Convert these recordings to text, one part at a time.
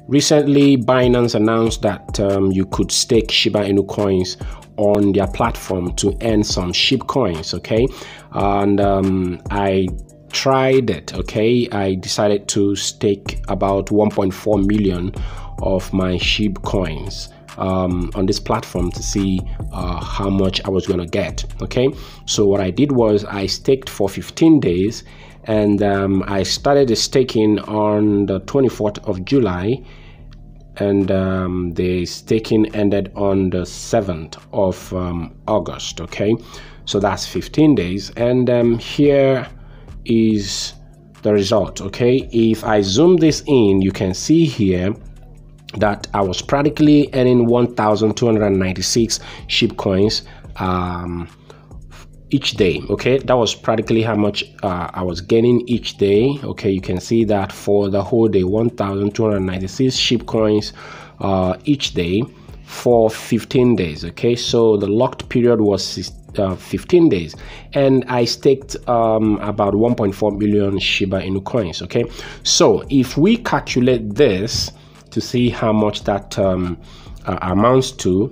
Recently, Binance announced that you could stake Shiba Inu coins on their platform to earn some SHIB coins, okay? And I tried it, okay? I decided to stake about 1.4 million of my SHIB coins on this platform to see how much I was going to get, okay? So what I did was I staked for 15 days, and I started the staking on the 24th of July, and the staking ended on the 7th of August, okay? So that's 15 days, and here is the result, okay? If I zoom this in, you can see here that I was practically earning 1,296 SHIB coins each day, okay? That was practically how much I was getting each day, okay? You can see that for the whole day, 1,296 SHIB coins each day for 15 days, okay? So the locked period was 15 days, and I staked about 1.4 million Shiba Inu coins, okay? So if we calculate this to see how much that amounts to,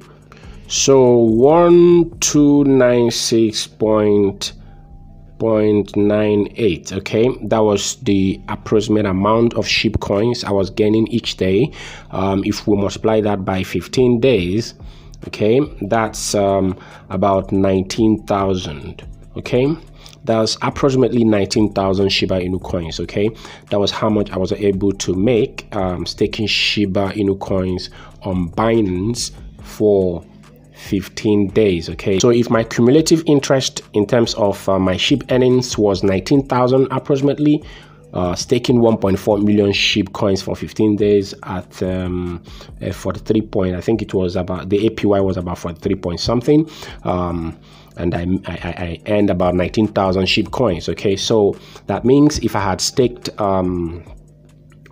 so 1296.98, okay? That was the approximate amount of SHIB coins I was gaining each day. If we multiply that by 15 days, okay, that's about 19,000, okay? That's approximately 19,000 Shiba Inu coins, okay? That was how much I was able to make staking Shiba Inu coins on Binance for 15 days, okay? So if my cumulative interest in terms of my SHIB earnings was 19,000 approximately, staking 1.4 million SHIB coins for 15 days at 43 point, I think it was about, the APY was about 43 point something, and I earned about 19,000 SHIB coins, okay? So that means if I had staked more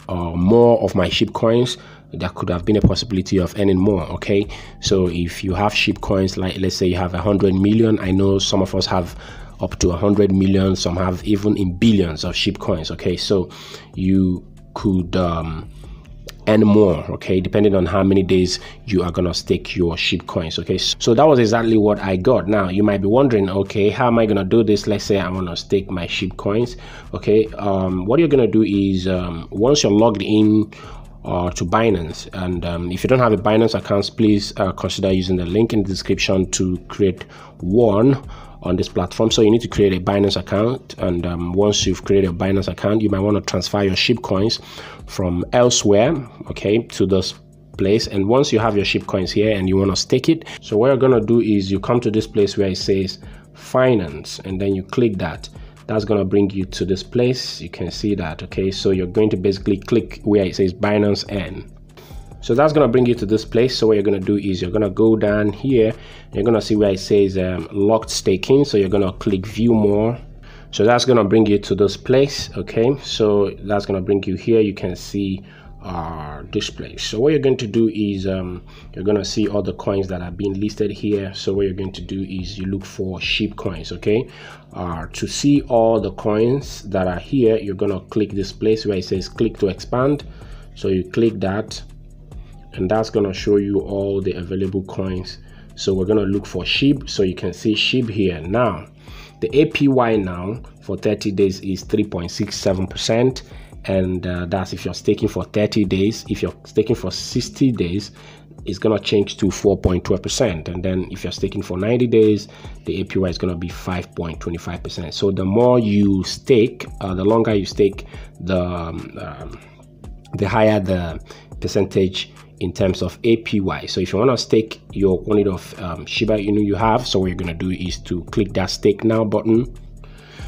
of my SHIB coins, there could have been a possibility of earning more, okay? So if you have SHIB coins, like let's say you have 100 million, I know some of us have up to 100 million, some have even in billions of SHIB coins, okay? So you could earn more, okay, depending on how many days you are gonna stake your SHIB coins, okay? So that was exactly what I got. Now you might be wondering, okay, how am I gonna do this? Let's say I want to stake my SHIB coins, okay? What you're gonna do is once you're logged in to Binance, and if you don't have a Binance account, please consider using the link in the description to create one on this platform. So you need to create a Binance account, and once you've created a Binance account, you might want to transfer your SHIB coins from elsewhere, okay, to this place. And once you have your SHIB coins here and you want to stake it, so what you're going to do is you come to this place where it says finance, and then you click that. That's going to bring you to this place. You can see that, okay? So you're going to basically click where it says Binance N. So that's going to bring you to this place. So what you're going to do is you're going to go down here. You're going to see where it says locked staking. So you're going to click view more. So that's going to bring you to this place, okay? So that's going to bring you here. You can see this place. So what you're going to do is you're going to see all the coins that are being listed here. So what you're going to do is you look for SHIB coins, okay? To see all the coins that are here, you're going to click this place where it says click to expand. So you click that, and that's going to show you all the available coins. So we're going to look for SHIB. So you can see SHIB here. Now the APY now for 30 days is 3.67%. And that's if you're staking for 30 days. If you're staking for 60 days, it's gonna change to 4.12%. And then if you're staking for 90 days, the APY is gonna be 5.25%. So the more you stake, the longer you stake, the higher the percentage in terms of APY. So if you want to stake your quantity of Shiba Inu you have, so what you're gonna do is to click that stake now button.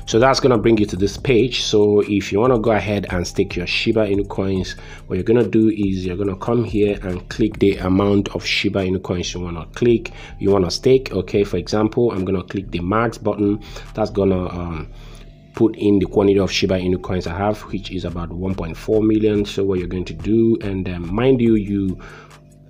So that's going to bring you to this page. So if you want to go ahead and stake your Shiba Inu coins, what you're going to do is you're going to come here and click the amount of Shiba Inu coins you want to stake, okay? For example, I'm going to click the max button. That's going to put in the quantity of Shiba Inu coins I have, which is about 1.4 million. So what you're going to do, and mind you, you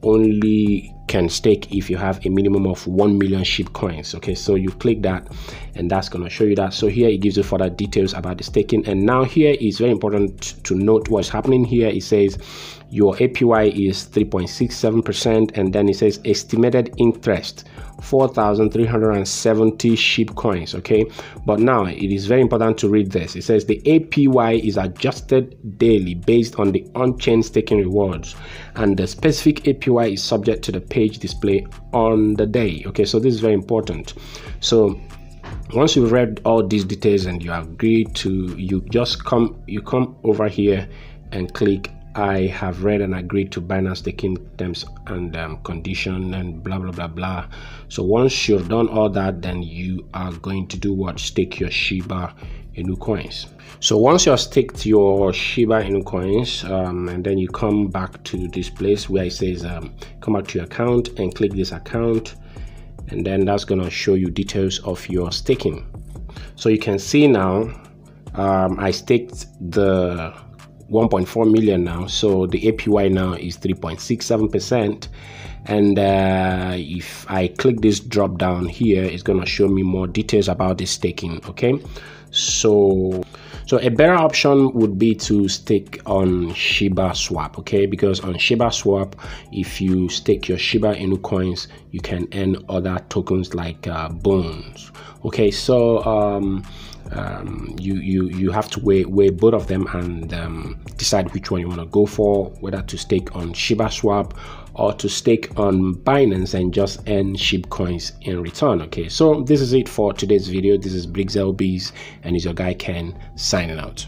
only can stake if you have a minimum of 1 million SHIB coins. Okay, so you click that and that's going to show you that. So here it gives you further details about the staking, and now here is very important to note what's happening here. It says your APY is 3.67%, and then it says estimated interest 4,370 SHIB coins. Okay, but now it is very important to read this. It says the APY is adjusted daily based on the on-chain staking rewards, and the specific APY is subject to the page display on the day. Okay, so this is very important. So once you've read all these details and you agree to, you come over here and click I have read and agreed to Binance staking terms and condition and blah blah blah blah. So once you've done all that, then you are going to do what? Stake your Shiba Inu coins. So once you've staked your Shiba Inu coins, and then you come back to this place where it says come back to your account and click this account, and then that's going to show you details of your staking. So you can see now I staked the 1.4 million now, so the APY now is 3.67%, and if I click this drop down here, it's going to show me more details about the staking. Okay, so a better option would be to stake on Shiba Swap. Okay, because on Shiba Swap, if you stake your Shiba Inu coins, you can earn other tokens like bones. Okay, so you have to weigh both of them and decide which one you want to go for, whether to stake on Shiba Swap or to stake on Binance and just earn SHIB coins in return. Okay, so this is it for today's video. This is Brigxel Bees, and it's your guy Ken signing out.